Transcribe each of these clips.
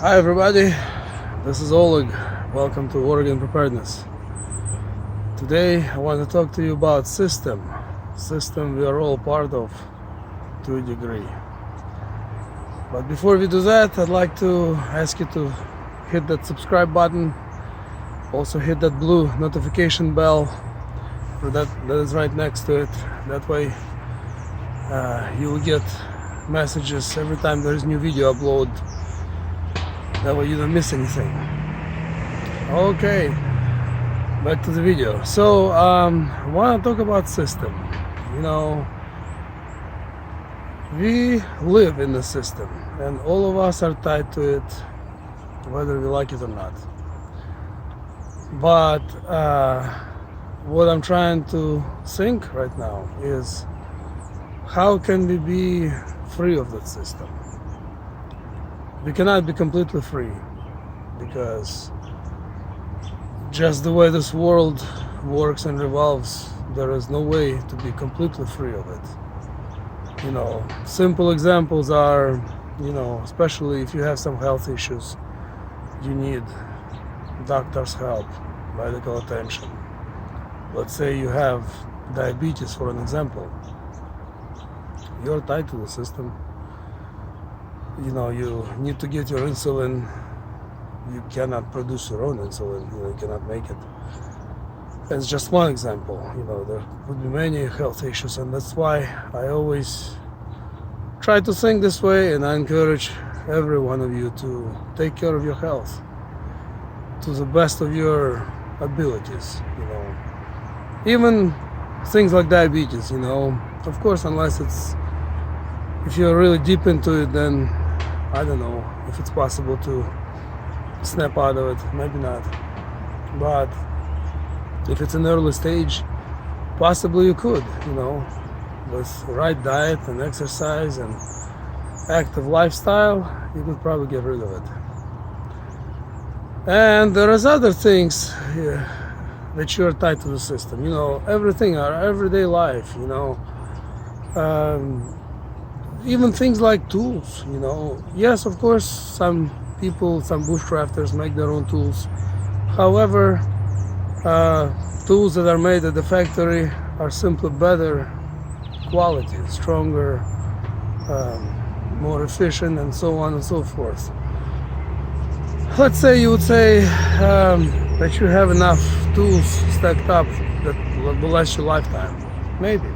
Hi everybody, this is Oleg. Welcome to Oregon Preparedness. Today I want to talk to you about system we are all part of to a degree. But before we do that, I'd like to ask you to hit that subscribe button, also hit that blue notification bell that is right next to it. That way you will get messages every time there is new video upload. That way you don't miss anything. Okay, back to the video. So I want to talk about system. We live in the system and all of us are tied to it, whether we like it or not. But what I'm trying to think right now is, how can we be free of that system? We cannot be completely free, because just the way this world works and revolves, there is no way to be completely free of it. Simple examples are, especially if you have some health issues, you need doctor's help, medical attention. Let's say you have diabetes, for an example. You're tied to the system. You need to get your insulin. You cannot produce your own insulin. You cannot make it. That's just one example. There would be many health issues, and that's why I always try to think this way, and I encourage every one of you to take care of your health to the best of your abilities. Even things like diabetes. Of course, unless if you're really deep into it, then I don't know if it's possible to snap out of it, maybe not. But if it's an early stage, possibly you could, with the right diet and exercise and active lifestyle, you could probably get rid of it. And there is other things that you're tied to the system, everything, our everyday life, even things like tools, Yes, of course, some people, some bushcrafters make their own tools. However, tools that are made at the factory are simply better quality, stronger, more efficient, and so on and so forth. Let's say you would say that you have enough tools stacked up that will last your lifetime. Maybe.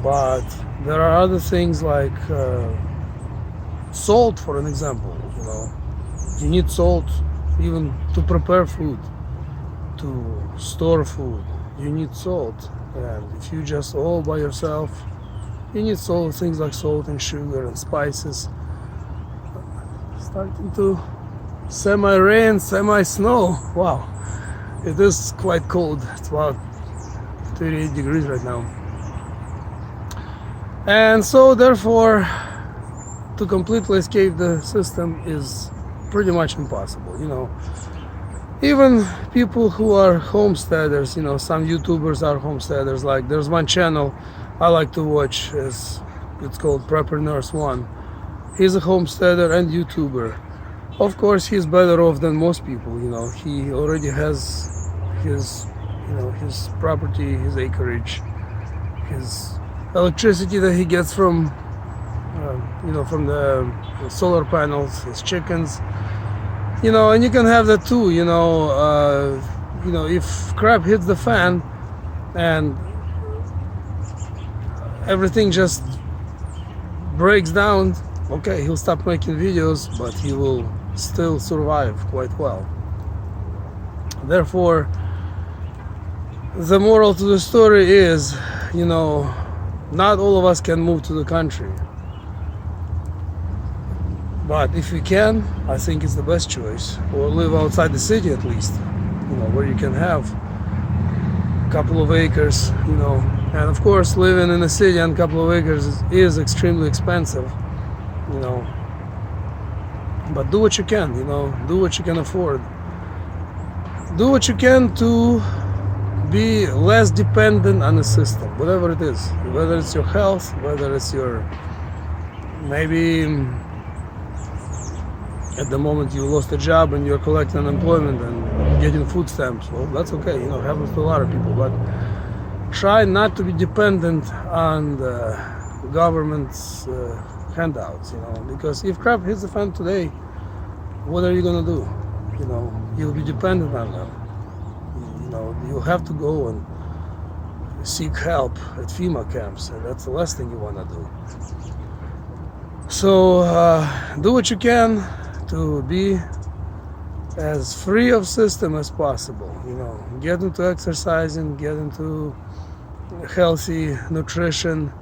But there are other things like salt, for an example. You need salt even to prepare food, to store food. You need salt, and if you just all by yourself, you need salt. Things like salt and sugar and spices. Starting to semi-rain, semi-snow. Wow, it is quite cold. It's about 38 degrees right now. And so therefore, to completely escape the system is pretty much impossible. Even people who are homesteaders, some YouTubers are homesteaders. Like there's one channel I like to watch, it's called Prepper Nurse 1. He's a homesteader and YouTuber. Of course, he's better off than most people. He already has his property, his acreage, his electricity that he gets from from the solar panels, his chickens, and you can have that too. If crap hits the fan and everything just breaks down, okay, he'll stop making videos, but he will still survive quite well. Therefore, the moral to the story is, not all of us can move to the country. But if we can, I think it's the best choice. Or live outside the city at least, where you can have a couple of acres, And of course, living in a city on a couple of acres is extremely expensive, But do what you can, do what you can afford. Do what you can to be less dependent on the system, whatever it is, whether it's your health, whether it's your maybe at the moment you lost a job and you're collecting unemployment and getting food stamps, well, that's okay, you know, it happens to a lot of people, but try not to be dependent on the government's handouts, you know, because if crap hits the fan today, what are you gonna do? You know, you'll be dependent on them. You know, you'll have to go and seek help at FEMA camps, and that's the last thing you want to do. So do what you can to be as free of system as possible. You know, get into exercising, get into healthy nutrition,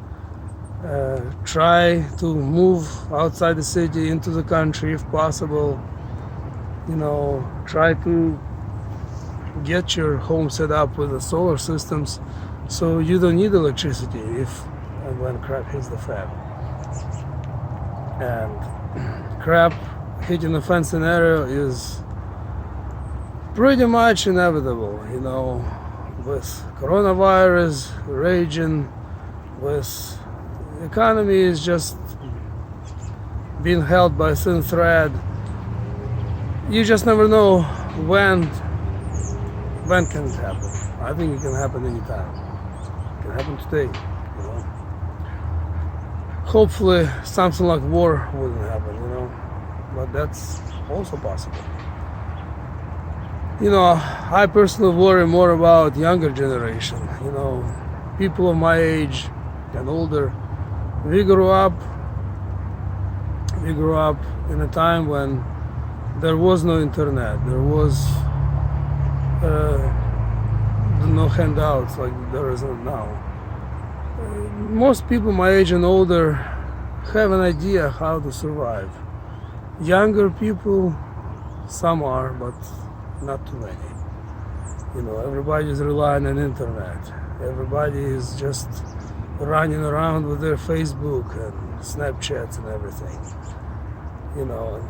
try to move outside the city into the country if possible. You know, try to get your home set up with the solar systems so you don't need electricity if and when crap hits the fan. And crap hitting the fan scenario is pretty much inevitable, you know, with coronavirus raging, with the economy is just being held by a thin thread. You just never know when can it happen. I think it can happen anytime. It can happen today, you know. Hopefully something like war wouldn't happen, you know, but that's also possible. You know, I personally worry more about younger generation, you know, people of my age and older. We grew up in a time when there was no internet, there was no handouts like there is now. Most people my age and older have an idea how to survive. Younger people, some are, but not too many. You know, everybody's relying on internet. Everybody is just running around with their Facebook and Snapchats and everything. You know,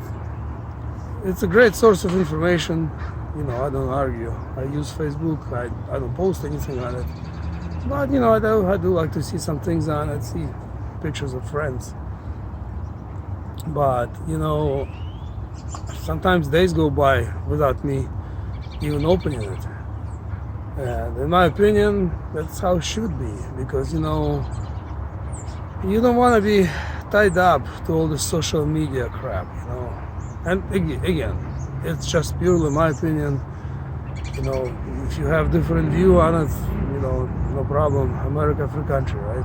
it's a great source of information. You know, I don't argue. I use Facebook. I don't post anything on it. But, you know, I do like to see some things on it, see pictures of friends. But, you know, sometimes days go by without me even opening it. And in my opinion, that's how it should be. Because, you know, you don't want to be tied up to all the social media crap, you know. And again, it's just purely my opinion. You know, if you have different view on it, you know, no problem. America, free country, right?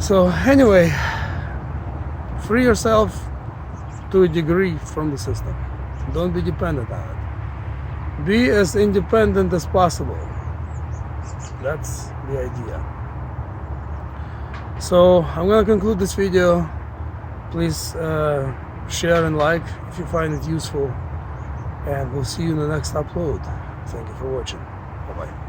So anyway, free yourself to a degree from the system. Don't be dependent on it. Be as independent as possible. That's the idea. So I'm gonna conclude this video. Please share and like if you find it useful, and we'll see you in the next upload. Thank you for watching. Bye bye.